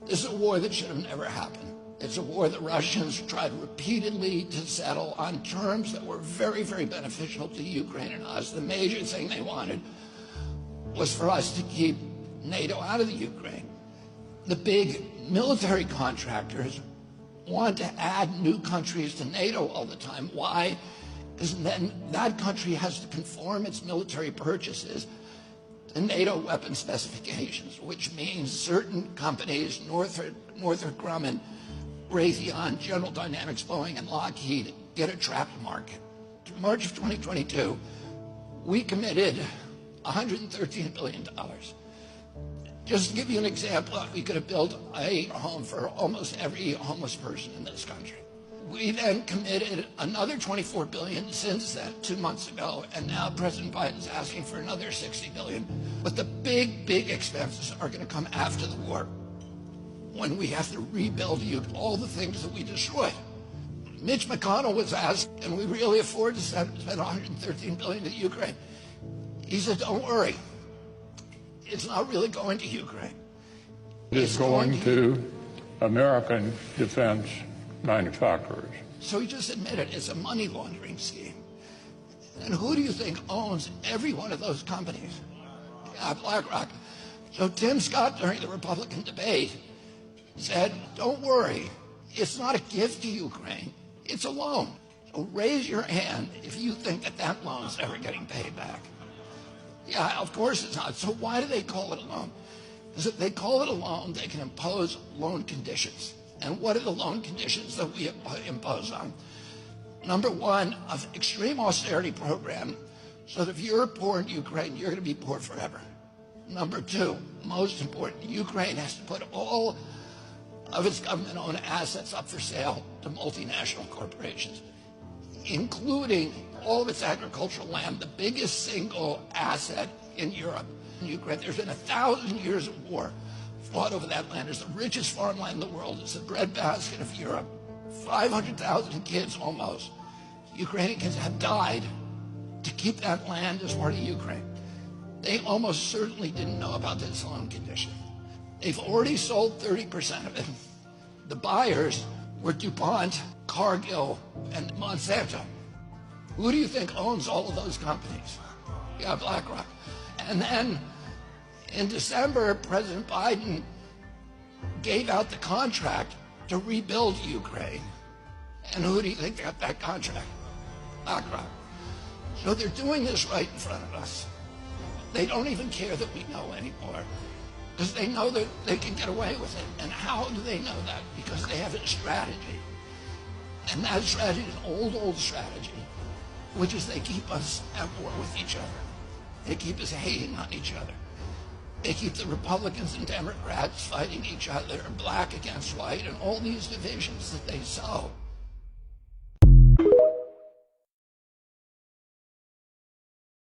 This is a war that should have never happened. It's a war that Russians tried repeatedly to settle on terms that were very, very beneficial to Ukraine and us. The major thing they wanted was for us to keep NATO out of the Ukraine. The big military contractors want to add new countries to NATO all the time. Why? Because then that country has to conform its military purchases to NATO weapon specifications, which means certain companies, Northrop Grumman, Raytheon, General Dynamics, Boeing, and Lockheed, get a trapped market. In March of 2022, we committed $113 billion. Just to give you an example, we could have built a home for almost every homeless person in this country. We then committed another $24 billion since then, 2 months ago, and now President Biden's asking for another $60 billion. But the big, big expenses are going to come after the war, when we have to rebuild all the things that we destroyed. Mitch McConnell was asked, can we really afford to spend $113 billion to Ukraine? He said, don't worry. It's not really going to Ukraine. It's going to American defense manufacturers. So he just admitted it's a money laundering scheme. And who do you think owns every one of those companies? Yeah, BlackRock. So Tim Scott, during the Republican debate, said, don't worry, it's not a gift to Ukraine, it's a loan. So raise your hand if you think that that loan's ever getting paid back. Yeah, of course it's not. So why do they call it a loan? Because if they call it a loan, they can impose loan conditions. And what are the loan conditions that we impose on? Number one, an extreme austerity program, so that if you're poor in Ukraine, you're going to be poor forever. Number two, most important, Ukraine has to put all of its government-owned assets up for sale to multinational corporations, including all of its agricultural land, the biggest single asset in Europe. In Ukraine, there's been 1,000 years of war fought over that land. It's the richest farmland in the world. It's the breadbasket of Europe. 500,000 kids almost, Ukrainian kids, have died to keep that land as part of Ukraine. They almost certainly didn't know about this loan condition. They've already sold 30% of it. The buyers were DuPont, Cargill, and Monsanto. Who do you think owns all of those companies? Yeah, BlackRock. And then in December, President Biden gave out the contract to rebuild Ukraine. And who do you think got that contract? BlackRock. So they're doing this right in front of us. They don't even care that we know anymore, because they know that they can get away with it. And how do they know that? Because they have a strategy. And that strategy is an old strategy, which is they keep us at war with each other. They keep us hating on each other. They keep the Republicans and Democrats fighting each other, black against white, and all these divisions that they sow.